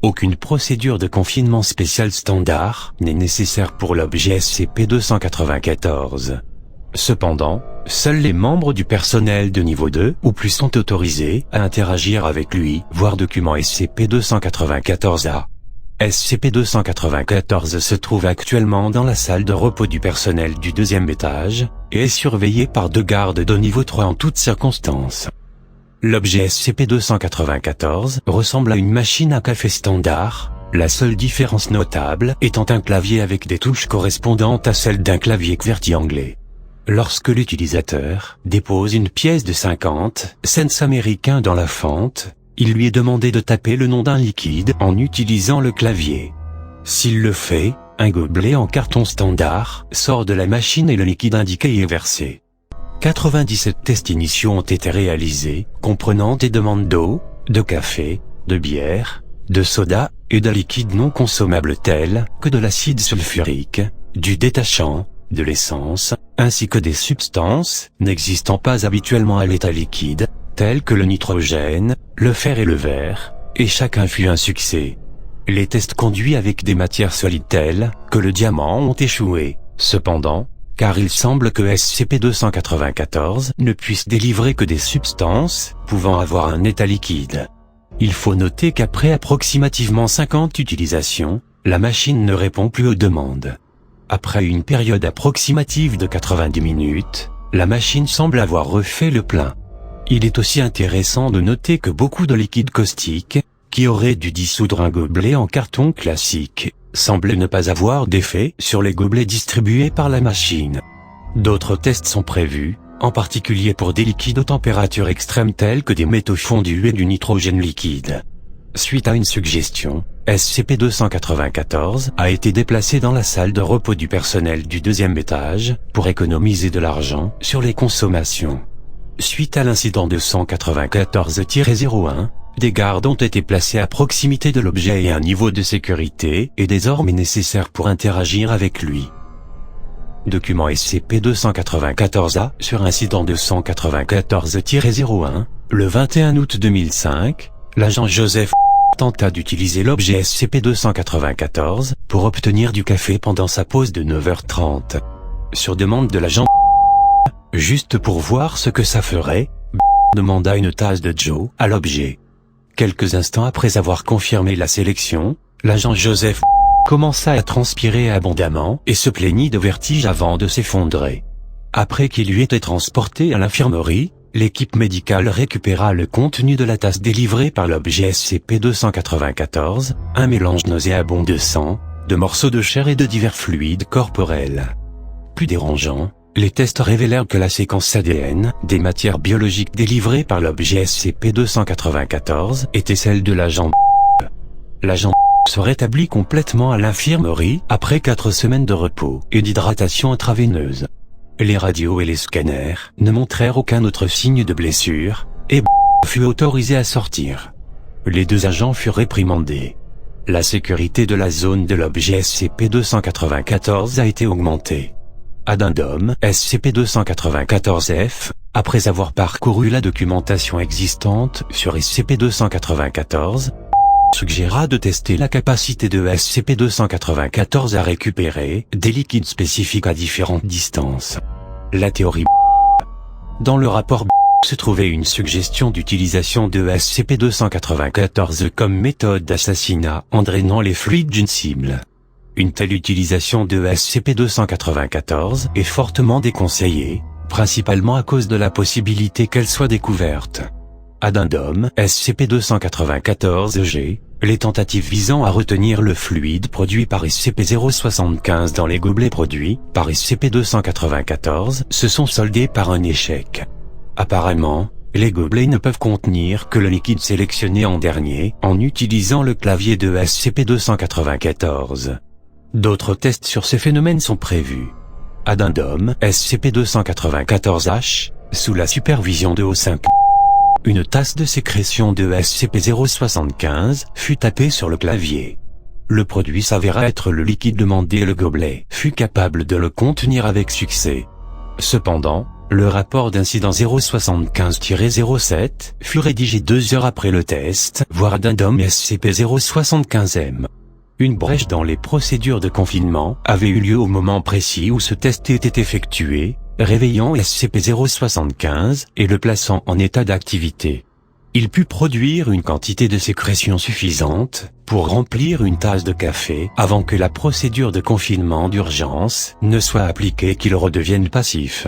Aucune procédure de confinement spéciale standard n'est nécessaire pour l'objet SCP-294. Cependant, seuls les membres du personnel de niveau 2 ou plus sont autorisés à interagir avec lui, voir document SCP-294-A. SCP-294 se trouve actuellement dans la salle de repos du personnel du deuxième étage, et est surveillé par 2 gardes de niveau 3 en toutes circonstances. L'objet SCP-294 ressemble à une machine à café standard, la seule différence notable étant un clavier avec des touches correspondantes à celles d'un clavier QWERTY anglais. Lorsque l'utilisateur dépose une pièce de 50 cents américains dans la fente, il lui est demandé de taper le nom d'un liquide en utilisant le clavier. S'il le fait, un gobelet en carton standard sort de la machine et le liquide indiqué est versé. 97 tests initiaux ont été réalisés, comprenant des demandes d'eau, de café, de bière, de soda et de liquides non consommables tels que de l'acide sulfurique, du détachant, de l'essence, ainsi que des substances n'existant pas habituellement à l'état liquide, tels que le nitrogène, le fer et le verre, et chacun fut un succès. Les tests conduits avec des matières solides telles que le diamant ont échoué. Cependant, car il semble que SCP-294 ne puisse délivrer que des substances pouvant avoir un état liquide. Il faut noter qu'après approximativement 50 utilisations, la machine ne répond plus aux demandes. Après une période approximative de 90 minutes, la machine semble avoir refait le plein. Il est aussi intéressant de noter que beaucoup de liquide caustique, qui aurait dû dissoudre un gobelet en carton classique, semblait ne pas avoir d'effet sur les gobelets distribués par la machine. D'autres tests sont prévus, en particulier pour des liquides aux températures extrêmes tels que des métaux fondus et du nitrogène liquide. Suite à une suggestion, SCP-294 a été déplacé dans la salle de repos du personnel du deuxième étage pour économiser de l'argent sur les consommations. Suite à l'incident 294-01, des gardes ont été placés à proximité de l'objet et un niveau de sécurité est désormais nécessaire pour interagir avec lui. Document SCP-294-A sur incident 294-01, le 21 août 2005, l'agent Joseph tenta d'utiliser l'objet SCP-294 pour obtenir du café pendant sa pause de 9h30. Sur demande de l'agent, juste pour voir ce que ça ferait, demanda une tasse de Joe à l'objet. Quelques instants après avoir confirmé la sélection, l'agent Joseph commença à transpirer abondamment et se plaignit de vertige avant de s'effondrer. Après qu'il eut été transporté à l'infirmerie, l'équipe médicale récupéra le contenu de la tasse délivrée par l'objet SCP-294, un mélange nauséabond de sang, de morceaux de chair et de divers fluides corporels. Plus dérangeant, les tests révélèrent que la séquence ADN des matières biologiques délivrées par l'objet SCP-294 était celle de l'agent. L'agent se rétablit complètement à l'infirmerie après 4 semaines de repos et d'hydratation intraveineuse. Les radios et les scanners ne montrèrent aucun autre signe de blessure, et fut autorisé à sortir. Les 2 agents furent réprimandés. La sécurité de la zone de l'objet SCP-294 a été augmentée. Addendum SCP-294-F, après avoir parcouru la documentation existante sur SCP-294, suggéra de tester la capacité de SCP-294 à récupérer des liquides spécifiques à différentes distances. La théorie. Dans le rapport se trouvait une suggestion d'utilisation de SCP-294 comme méthode d'assassinat en drainant les fluides d'une cible. Une telle utilisation de SCP-294 est fortement déconseillée, principalement à cause de la possibilité qu'elle soit découverte. Addendum SCP-294-G, les tentatives visant à retenir le fluide produit par SCP-075 dans les gobelets produits par SCP-294 se sont soldées par un échec. Apparemment, les gobelets ne peuvent contenir que le liquide sélectionné en dernier en utilisant le clavier de SCP-294. D'autres tests sur ces phénomènes sont prévus. Addendum SCP-294-H, sous la supervision de O5. Une tasse de sécrétion de SCP-075 fut tapée sur le clavier. Le produit s'avéra être le liquide demandé et le gobelet fut capable de le contenir avec succès. Cependant, Le rapport d'incident 075-07 fut rédigé 2 heures après le test, voire addendum SCP-075-M. Une brèche dans les procédures de confinement avait eu lieu au moment précis où ce test était effectué, réveillant SCP-075 et le plaçant en état d'activité. Il put produire une quantité de sécrétion suffisante pour remplir une tasse de café avant que la procédure de confinement d'urgence ne soit appliquée et qu'il redevienne passif.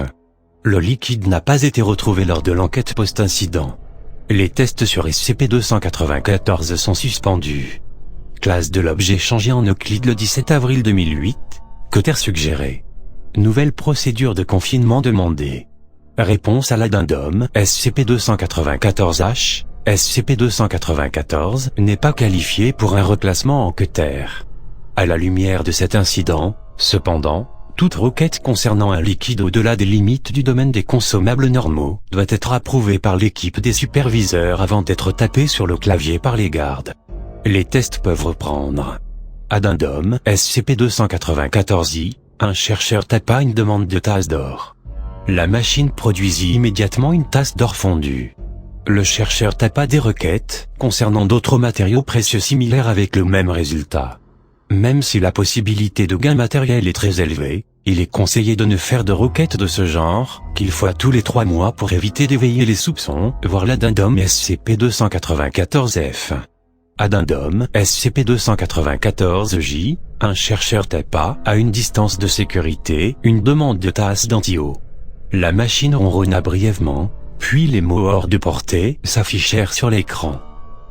Le liquide n'a pas été retrouvé lors de l'enquête post-incident. Les tests sur SCP-294 sont suspendus. Classe de l'objet changé en Euclide le 17 avril 2008. Cotère suggéré. Nouvelle procédure de confinement demandée. Réponse à l'addendum SCP-294-H. SCP-294 n'est pas qualifié pour un reclassement en Cotère. À la lumière de cet incident, cependant, toute requête concernant un liquide au-delà des limites du domaine des consommables normaux doit être approuvée par l'équipe des superviseurs avant d'être tapée sur le clavier par les gardes. Les tests peuvent reprendre. Addendum SCP-294-I. Un chercheur tapa une demande de tasse d'or. La machine produisit immédiatement une tasse d'or fondue. Le chercheur tapa des requêtes concernant d'autres matériaux précieux similaires avec le même résultat. Même si la possibilité de gain matériel est très élevée, il est conseillé de ne faire de requêtes de ce genre qu'une fois tous les 3 mois pour éviter d'éveiller les soupçons, voir l'addendum SCP-294-F. Addendum SCP-294-J. Un chercheur tapa à une distance de sécurité une demande de tasse d'anti-eau. La machine ronronna brièvement, puis les mots hors de portée s'affichèrent sur l'écran.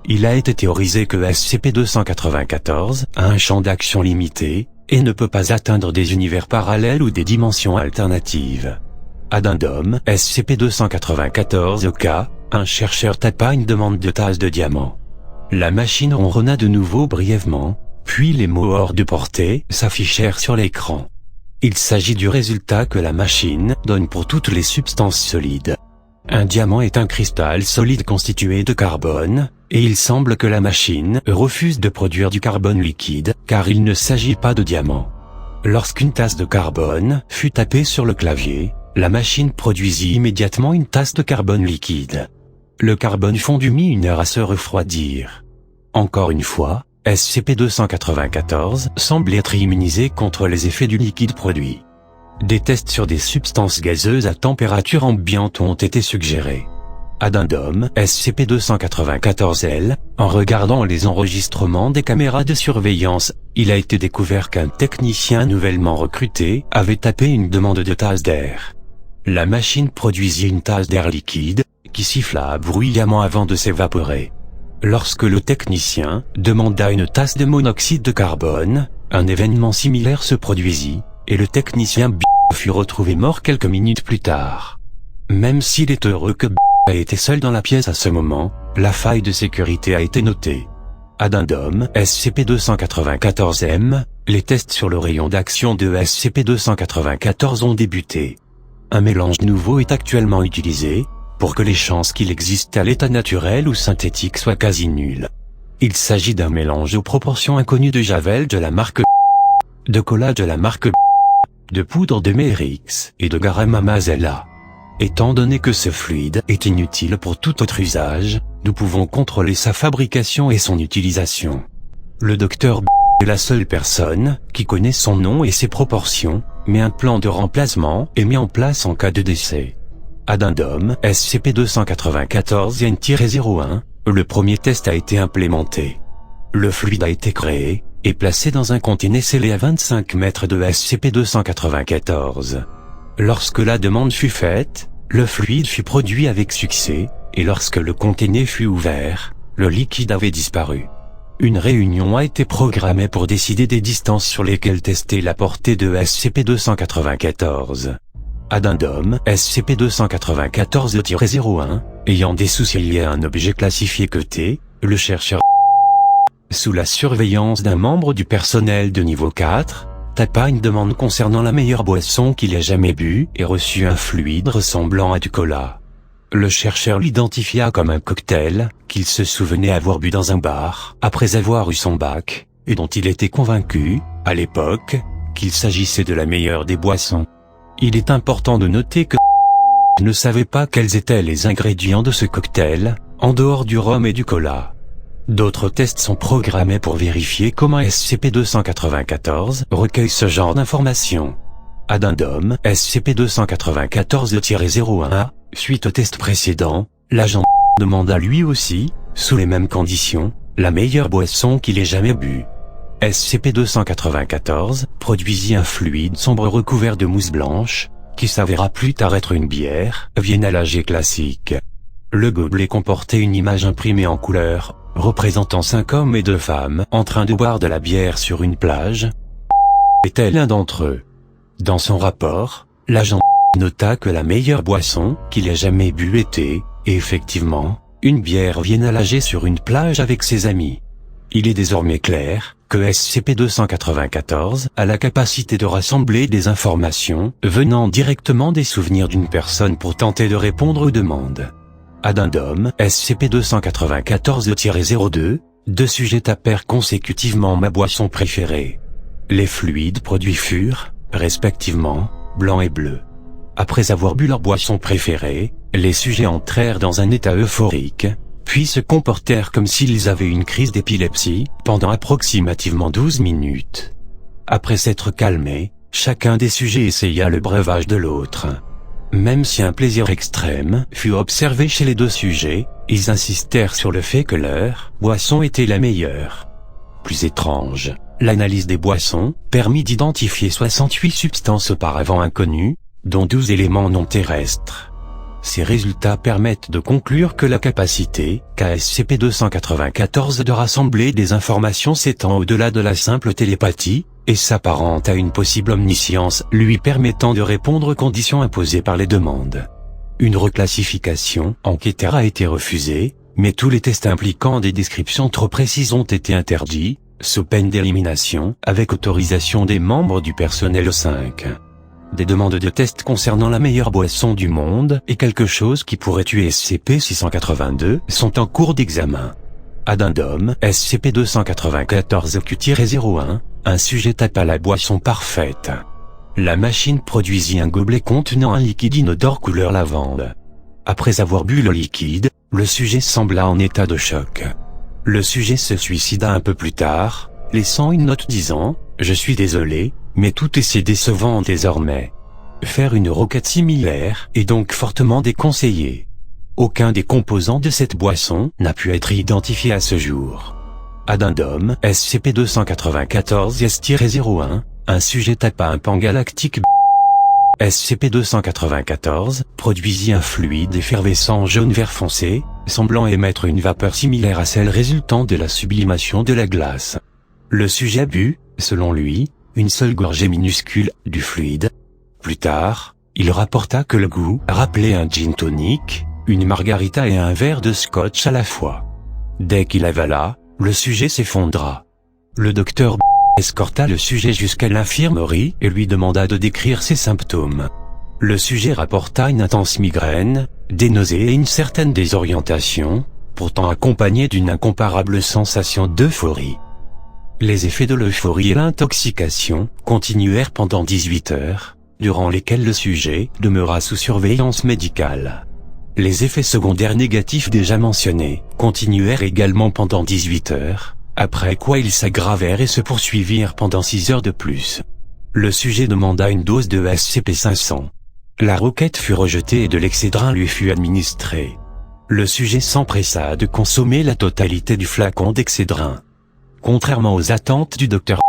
Il a été théorisé que SCP-294 a un champ d'action limité et ne peut pas atteindre des univers parallèles ou des dimensions alternatives. Addendum SCP-294-OK. Un chercheur tapa une demande de tasse de diamant. La machine ronronna de nouveau brièvement, puis les mots hors de portée s'affichèrent sur l'écran. Il s'agit du résultat que la machine donne pour toutes les substances solides. Un diamant est un cristal solide constitué de carbone, et il semble que la machine refuse de produire du carbone liquide, car il ne s'agit pas de diamant. Lorsqu'une tasse de carbone fut tapée sur le clavier, la machine produisit immédiatement une tasse de carbone liquide. Le carbone fondu mit 1 heure à se refroidir. Encore une fois, SCP-294 semble être immunisé contre les effets du liquide produit. Des tests sur des substances gazeuses à température ambiante ont été suggérés. Addendum SCP-294-L. En regardant les enregistrements des caméras de surveillance, il a été découvert qu'un technicien nouvellement recruté avait tapé une demande de tasse d'air. La machine produisit une tasse d'air liquide, qui siffla bruyamment avant de s'évaporer. Lorsque le technicien demanda une tasse de monoxyde de carbone, un événement similaire se produisit, et le technicien fut retrouvé mort quelques minutes plus tard. Même s'il est heureux que a été seul dans la pièce à ce moment, la faille de sécurité a été notée. Addendum SCP-294-M. Les tests sur le rayon d'action de SCP-294 ont débuté. Un mélange nouveau est actuellement utilisé, pour que les chances qu'il existe à l'état naturel ou synthétique soient quasi nulles. Il s'agit d'un mélange aux proportions inconnues de javel de la marque de cola de la marque de poudre de Merix et de garam Amazella. Étant donné que ce fluide est inutile pour tout autre usage, nous pouvons contrôler sa fabrication et son utilisation. Le docteur est la seule personne qui connaît son nom et ses proportions, mais un plan de remplacement est mis en place en cas de décès. Addendum SCP-294-N-01, le premier test a été implémenté. Le fluide a été créé et placé dans un conteneur scellé à 25 mètres de SCP-294. Lorsque la demande fut faite, le fluide fut produit avec succès, et lorsque le conteneur fut ouvert, le liquide avait disparu. Une réunion a été programmée pour décider des distances sur lesquelles tester la portée de SCP-294. Addendum SCP-294-01, ayant des soucis liés à un objet classifié T, le chercheur, sous la surveillance d'un membre du personnel de niveau 4, tapa une demande concernant la meilleure boisson qu'il ait jamais bu et reçut un fluide ressemblant à du cola. Le chercheur l'identifia comme un cocktail qu'il se souvenait avoir bu dans un bar après avoir eu son bac, et dont il était convaincu, à l'époque, qu'il s'agissait de la meilleure des boissons. Il est important de noter que ne savait pas quels étaient les ingrédients de ce cocktail, en dehors du rhum et du cola. D'autres tests sont programmés pour vérifier comment SCP-294 recueille ce genre d'informations. Addendum SCP-294-01A, suite au test précédent, l'agent demanda lui aussi, sous les mêmes conditions, la meilleure boisson qu'il ait jamais bu. SCP-294 produisit un fluide sombre recouvert de mousse blanche, qui s'avéra plus tard être une bière viennalagée classique. Le gobelet comportait une image imprimée en couleur, représentant 5 hommes et 2 femmes en train de boire de la bière sur une plage. Était l'un d'entre eux. Dans son rapport, l'agent nota que la meilleure boisson qu'il ait jamais bu était, et effectivement, une bière viennalagée sur une plage avec ses amis. Il est désormais clair que SCP-294 a la capacité de rassembler des informations venant directement des souvenirs d'une personne pour tenter de répondre aux demandes. Addendum SCP-294-02, 2 sujets tapèrent consécutivement ma boisson préférée. Les fluides produits furent, respectivement, blanc et bleu. Après avoir bu leur boisson préférée, les sujets entrèrent dans un état euphorique, puis se comportèrent comme s'ils avaient une crise d'épilepsie, pendant approximativement 12 minutes. Après s'être calmés, chacun des sujets essaya le breuvage de l'autre. Même si un plaisir extrême fut observé chez les 2 sujets, ils insistèrent sur le fait que leur boisson était la meilleure. Plus étrange, l'analyse des boissons permit d'identifier 68 substances auparavant inconnues, dont 12 éléments non terrestres. Ces résultats permettent de conclure que la capacité qu'a SCP-294 de rassembler des informations s'étend au-delà de la simple télépathie, et s'apparente à une possible omniscience lui permettant de répondre aux conditions imposées par les demandes. Une reclassification enquêteur a été refusée, mais tous les tests impliquant des descriptions trop précises ont été interdits, sous peine d'élimination avec autorisation des membres du personnel 5. Des demandes de tests concernant la meilleure boisson du monde et quelque chose qui pourrait tuer SCP-682 sont en cours d'examen. Addendum SCP-294-Q-01, un sujet tapa la boisson parfaite. La machine produisit un gobelet contenant un liquide inodore couleur lavande. Après avoir bu le liquide, le sujet sembla en état de choc. Le sujet se suicida un peu plus tard, laissant une note disant « Je suis désolé, mais tout est si décevant désormais. » Faire une requête similaire est donc fortement déconseillé. Aucun des composants de cette boisson n'a pu être identifié à ce jour. Addendum SCP-294-S-01, un sujet tapa un pan galactique. SCP-294 produisit un fluide effervescent jaune vert foncé, semblant émettre une vapeur similaire à celle résultant de la sublimation de la glace. Le sujet but, selon lui, une seule gorgée minuscule du fluide. Plus tard, il rapporta que le goût rappelait un gin tonic, une margarita et un verre de scotch à la fois. Dès qu'il avala, le sujet s'effondra. Le docteur escorta le sujet jusqu'à l'infirmerie et lui demanda de décrire ses symptômes. Le sujet rapporta une intense migraine, des nausées et une certaine désorientation, pourtant accompagnée d'une incomparable sensation d'euphorie. Les effets de l'euphorie et l'intoxication continuèrent pendant 18 heures, durant lesquelles le sujet demeura sous surveillance médicale. Les effets secondaires négatifs déjà mentionnés continuèrent également pendant 18 heures, après quoi ils s'aggravèrent et se poursuivirent pendant 6 heures de plus. Le sujet demanda une dose de SCP-500. La requête fut rejetée et de l'excédrin lui fut administré. Le sujet s'empressa de consommer la totalité du flacon d'excédrin. Contrairement aux attentes du docteur,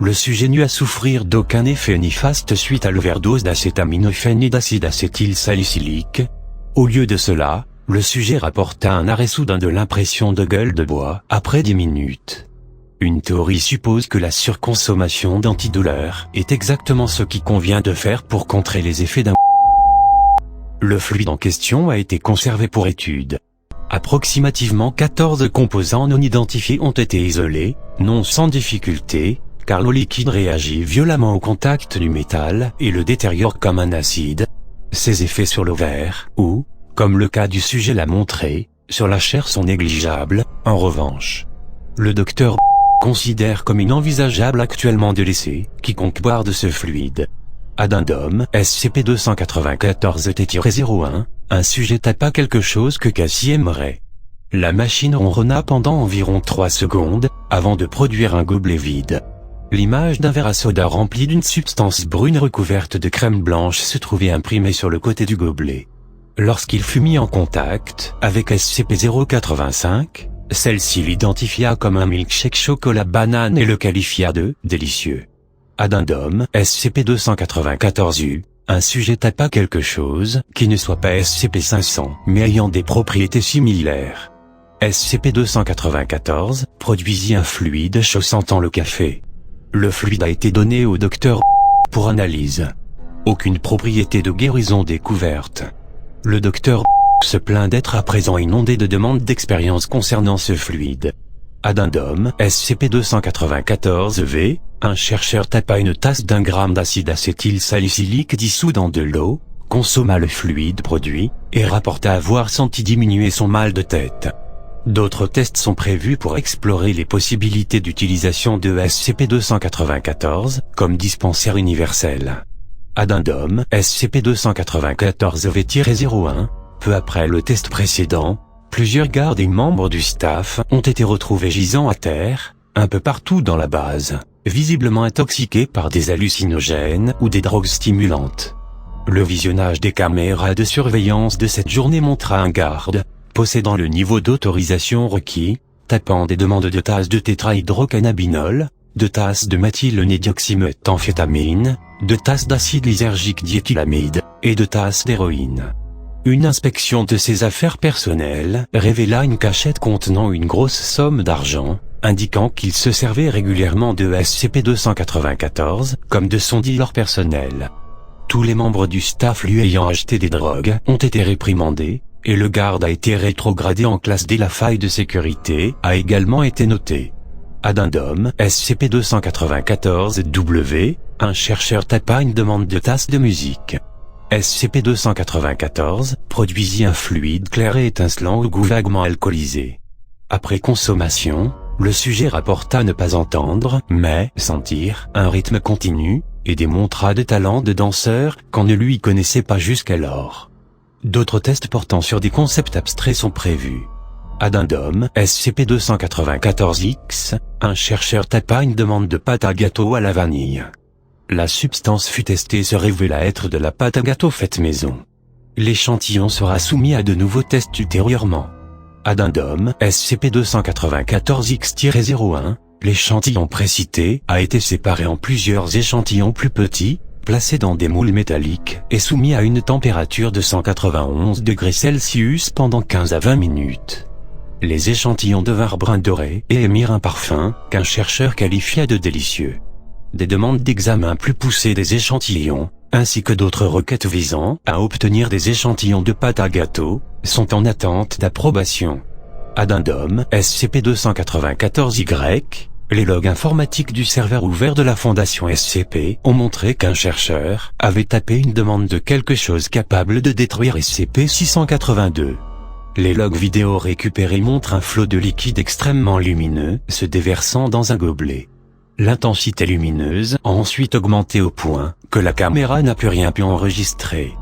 le sujet n'eut à souffrir d'aucun effet néfaste suite à l'overdose d'acétaminophène et d'acide acétylsalicylique. Au lieu de cela, le sujet rapporta un arrêt soudain de l'impression de gueule de bois après 10 minutes. Une théorie suppose que la surconsommation d'antidouleurs est exactement ce qui convient de faire pour contrer les effets d'un. Le fluide en question a été conservé pour étude. Approximativement 14 composants non identifiés ont été isolés, non sans difficulté, car le liquide réagit violemment au contact du métal et le détériore comme un acide. Ses effets sur l'ovaire, ou, comme le cas du sujet l'a montré, sur la chair sont négligeables. En revanche, le docteur considère comme inenvisageable actuellement de laisser quiconque boire de ce fluide. Addendum SCP-294-T-01, un sujet tapa quelque chose que Cassie aimerait. La machine ronronna pendant environ 3 secondes, avant de produire un gobelet vide. L'image d'un verre à soda rempli d'une substance brune recouverte de crème blanche se trouvait imprimée sur le côté du gobelet. Lorsqu'il fut mis en contact avec SCP-085, celle-ci l'identifia comme un milkshake chocolat banane et le qualifia de « délicieux ». Addendum SCP-294-U, un sujet tapa quelque chose qui ne soit pas SCP-500 mais ayant des propriétés similaires. SCP-294 produisit un fluide chaud sentant le café. Le fluide a été donné au docteur pour analyse. Aucune propriété de guérison découverte. Le docteur se plaint d'être à présent inondé de demandes d'expérience concernant ce fluide. Addendum SCP-294-V, un chercheur tapa une tasse d'1 gramme d'acide acétylsalicylique dissous dans de l'eau, consomma le fluide produit, et rapporta avoir senti diminuer son mal de tête. D'autres tests sont prévus pour explorer les possibilités d'utilisation de SCP-294 comme dispensaire universel. Addendum SCP-294-V-01, peu après le test précédent, plusieurs gardes et membres du staff ont été retrouvés gisant à terre, un peu partout dans la base, visiblement intoxiqués par des hallucinogènes ou des drogues stimulantes. Le visionnage des caméras de surveillance de cette journée montra un garde, possédant le niveau d'autorisation requis, tapant des demandes de tasses de tétrahydrocannabinol, de tasses de méthylméthamphétamine, de tasses d'acide lysergique diéthylamide, et de tasses d'héroïne. Une inspection de ses affaires personnelles révéla une cachette contenant une grosse somme d'argent, indiquant qu'il se servait régulièrement de SCP-294 comme de son dealer personnel. Tous les membres du staff lui ayant acheté des drogues ont été réprimandés, et le garde a été rétrogradé en classe D. La faille de sécurité a également été notée. Addendum SCP-294-W, un chercheur tapa une demande de tasse de musique. SCP-294 produisit un fluide clair et étincelant au goût vaguement alcoolisé. Après consommation, le sujet rapporta ne pas entendre, mais sentir, un rythme continu, et démontra des talents de danseur qu'on ne lui connaissait pas jusqu'alors. D'autres tests portant sur des concepts abstraits sont prévus. Addendum SCP-294-X, un chercheur tapa une demande de pâte à gâteau à la vanille. La substance fut testée et se révéla être de la pâte à gâteau faite maison. L'échantillon sera soumis à de nouveaux tests ultérieurement. Addendum SCP-294-X-01, l'échantillon précité a été séparé en plusieurs échantillons plus petits, placés dans des moules métalliques et soumis à une température de 191 degrés Celsius pendant 15 à 20 minutes. Les échantillons devinrent brun doré et émirent un parfum qu'un chercheur qualifia de délicieux. Des demandes d'examen plus poussées des échantillons, ainsi que d'autres requêtes visant à obtenir des échantillons de pâte à gâteau, sont en attente d'approbation. Addendum SCP-294-Y, les logs informatiques du serveur ouvert de la Fondation SCP ont montré qu'un chercheur avait tapé une demande de quelque chose capable de détruire SCP-682. Les logs vidéo récupérés montrent un flot de liquide extrêmement lumineux se déversant dans un gobelet. L'intensité lumineuse a ensuite augmenté au point que la caméra n'a plus rien pu enregistrer.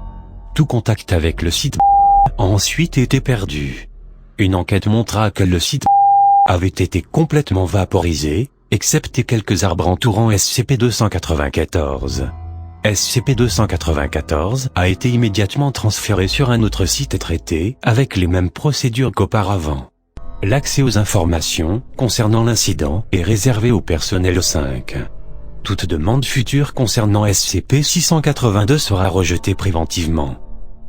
Tout contact avec le site a ensuite été perdu. Une enquête montra que le site avait été complètement vaporisé, excepté quelques arbres entourant SCP-294. SCP-294 a été immédiatement transféré sur un autre site et traité avec les mêmes procédures qu'auparavant. L'accès aux informations concernant l'incident est réservé au personnel 5. Toute demande future concernant SCP-682 sera rejetée préventivement.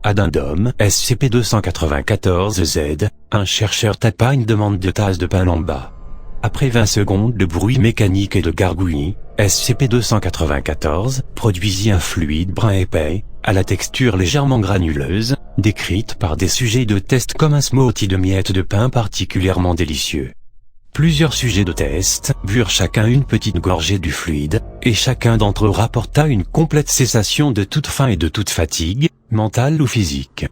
Addendum SCP-294-Z, un chercheur tapa une demande de tasse de pain en bas. Après 20 secondes de bruit mécanique et de gargouillis, SCP-294 produisit un fluide brun épais, à la texture légèrement granuleuse, décrite par des sujets de test comme un smoothie de miettes de pain particulièrement délicieux. Plusieurs sujets de test burent chacun une petite gorgée du fluide, et chacun d'entre eux rapporta une complète cessation de toute faim et de toute fatigue, mentale ou physique.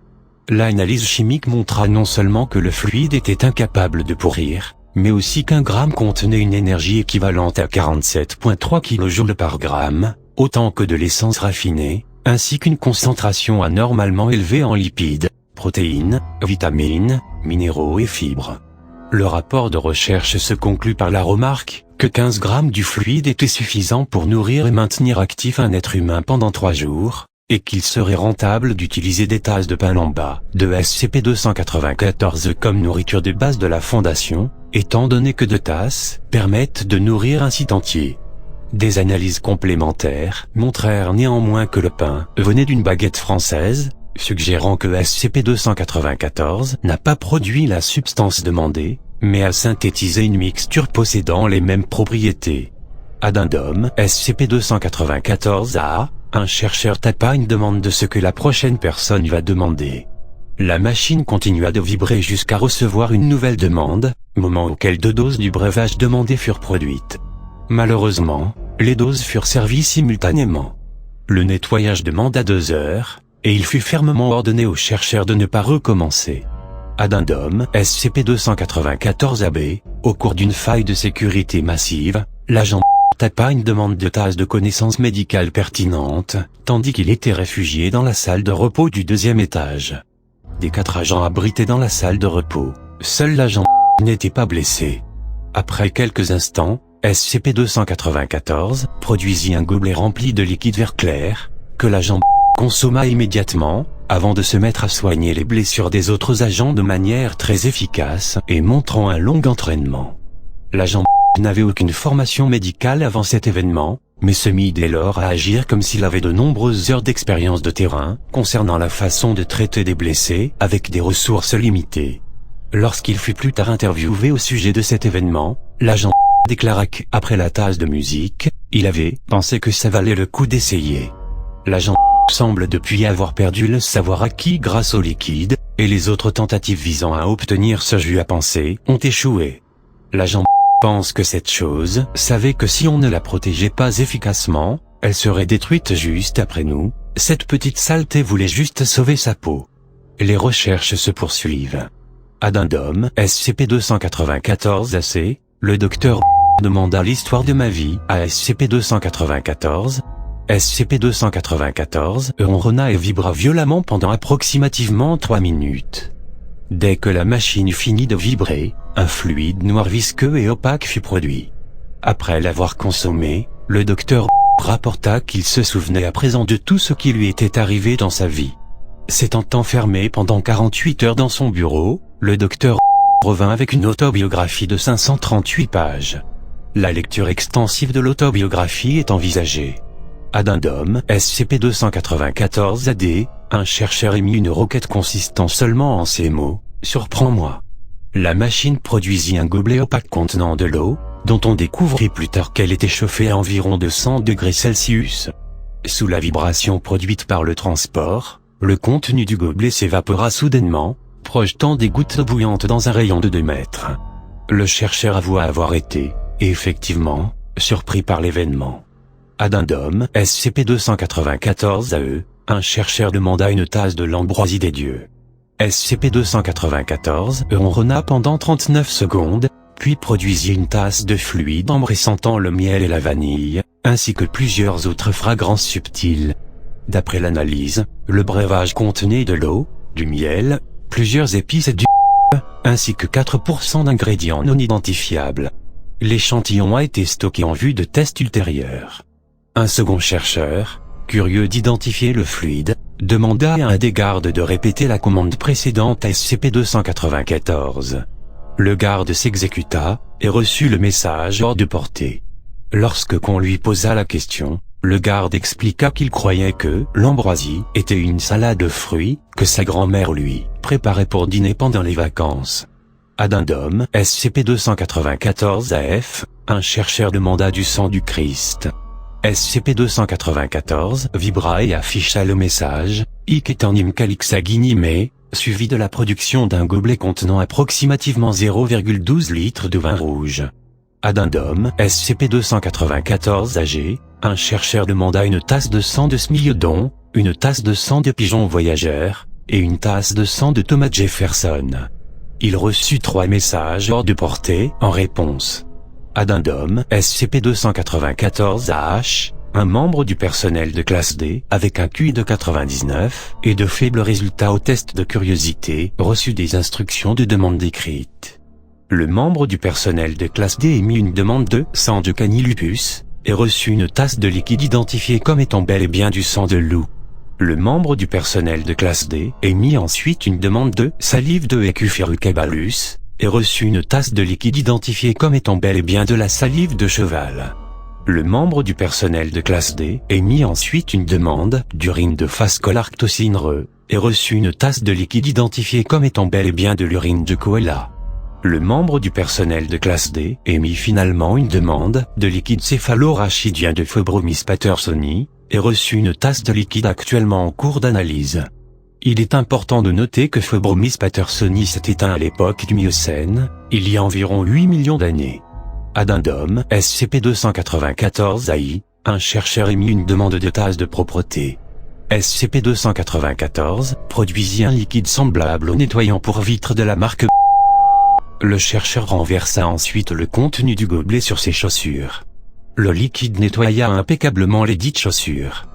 L'analyse chimique montra non seulement que le fluide était incapable de pourrir, mais aussi qu'un gramme contenait une énergie équivalente à 47,3 kJ par gramme, autant que de l'essence raffinée, ainsi qu'une concentration anormalement élevée en lipides, protéines, vitamines, minéraux et fibres. Le rapport de recherche se conclut par la remarque que 15 grammes du fluide était suffisant pour nourrir et maintenir actif un être humain pendant 3 jours, et qu'il serait rentable d'utiliser des tasses de pain en bas de SCP-294 comme nourriture de base de la Fondation, étant donné que 2 tasses permettent de nourrir un site entier. Des analyses complémentaires montrèrent néanmoins que le pain venait d'une baguette française, suggérant que SCP-294 n'a pas produit la substance demandée, mais a synthétisé une mixture possédant les mêmes propriétés. Addendum SCP-294-A, un chercheur tapa une demande de ce que la prochaine personne va demander. La machine continua de vibrer jusqu'à recevoir une nouvelle demande, moment auquel 2 doses du breuvage demandé furent produites. Malheureusement, les doses furent servies simultanément. Le nettoyage demanda 2 heures, et il fut fermement ordonné aux chercheurs de ne pas recommencer. Addendum SCP-294-AB, au cours d'une faille de sécurité massive, l'agent tapa une demande de tasse de connaissances médicales pertinentes, tandis qu'il était réfugié dans la salle de repos du 2e étage. Des 4 agents abrités dans la salle de repos, seul l'agent n'était pas blessé. Après quelques instants, SCP-294 produisit un gobelet rempli de liquide vert clair, que l'agent consomma immédiatement, avant de se mettre à soigner les blessures des autres agents de manière très efficace et montrant un long entraînement. L'agent n'avait aucune formation médicale avant cet événement, mais se mit dès lors à agir comme s'il avait de nombreuses heures d'expérience de terrain concernant la façon de traiter des blessés avec des ressources limitées. Lorsqu'il fut plus tard interviewé au sujet de cet événement, l'agent déclara qu'après la tasse de musique, il avait pensé que ça valait le coup d'essayer. L'agent semble depuis avoir perdu le savoir acquis grâce au liquide, et les autres tentatives visant à obtenir ce jus à penser ont échoué. L'agent pense que cette chose savait que si on ne la protégeait pas efficacement, elle serait détruite juste après nous. Cette petite saleté voulait juste sauver sa peau. Les recherches se poursuivent. Addendum SCP-294-AC, le docteur demanda l'histoire de ma vie à SCP-294. SCP-294 ronronna et vibra violemment pendant approximativement 3 minutes. Dès que la machine finit de vibrer, un fluide noir visqueux et opaque fut produit. Après l'avoir consommé, le docteur rapporta qu'il se souvenait à présent de tout ce qui lui était arrivé dans sa vie. S'étant enfermé pendant 48 heures dans son bureau, le docteur revint avec une autobiographie de 538 pages. La lecture extensive de l'autobiographie est envisagée. Addendum SCP-294-AD, un chercheur émit une requête consistant seulement en ces mots: « Surprends-moi ». La machine produisit un gobelet opaque contenant de l'eau, dont on découvrit plus tard qu'elle était chauffée à environ 200 degrés Celsius. Sous la vibration produite par le transport, le contenu du gobelet s'évapora soudainement, projetant des gouttes bouillantes dans un rayon de 2 mètres. Le chercheur avoua avoir été, effectivement, surpris par l'événement. Addendum SCP-294-AE, un chercheur demanda une tasse de l'ambroisie des dieux. SCP-294 ronronna pendant 39 secondes, puis produisit une tasse de fluide ambré sentant le miel et la vanille, ainsi que plusieurs autres fragrances subtiles. D'après l'analyse, le breuvage contenait de l'eau, du miel, plusieurs épices et du ainsi que 4% d'ingrédients non identifiables. L'échantillon a été stocké en vue de tests ultérieurs. Un second chercheur, curieux d'identifier le fluide, demanda à un des gardes de répéter la commande précédente à SCP-294. Le garde s'exécuta, et reçut le message hors de portée. Lorsque qu'on lui posa la question, le garde expliqua qu'il croyait que l'ambroisie était une salade de fruits que sa grand-mère lui préparait pour dîner pendant les vacances. Addendum SCP-294-AF, un chercheur demanda du sang du Christ. SCP-294 vibra et afficha le message « Hic et anim calix aguinime », suivi de la production d'un gobelet contenant approximativement 0,12 litres de vin rouge. Addendum SCP-294-AG, un chercheur demanda une tasse de sang de Smilodon, une tasse de sang de pigeon voyageur, et une tasse de sang de Thomas Jefferson. Il reçut 3 messages hors de portée en réponse. Addendum SCP-294-AH, Un membre du personnel de classe D, avec un QI de 99, et de faibles résultats au test de curiosité, reçut des instructions de demande décrites. Le membre du personnel de classe D émit une demande de sang de canilupus, et reçut une tasse de liquide identifiée comme étant bel et bien du sang de loup. Le membre du personnel de classe D émit ensuite une demande de salive de Ecuphirrucabalus, et reçut une tasse de liquide identifiée comme étant bel et bien de la salive de cheval. Le membre du personnel de classe D émit ensuite une demande d'urine de Phascolarctocine et reçut une tasse de liquide identifiée comme étant bel et bien de l'urine de koala. Le membre du personnel de classe D émit finalement une demande de liquide céphalorachidien de Phobromys pattersoni et reçut une tasse de liquide actuellement en cours d'analyse. Il est important de noter que Phobromys pattersoni s'est éteint à l'époque du Miocène, il y a environ 8 millions d'années. Addendum SCP-294-AI, un chercheur émit une demande de tasse de propreté. SCP-294 produisit un liquide semblable au nettoyant pour vitres de la marque. Le chercheur renversa ensuite le contenu du gobelet sur ses chaussures. Le liquide nettoya impeccablement les dites chaussures.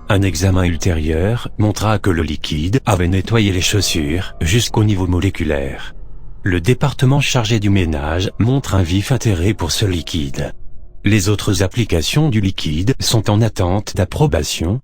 Un examen ultérieur montra que le liquide avait nettoyé les chaussures jusqu'au niveau moléculaire. Le département chargé du ménage montre un vif intérêt pour ce liquide. Les autres applications du liquide sont en attente d'approbation,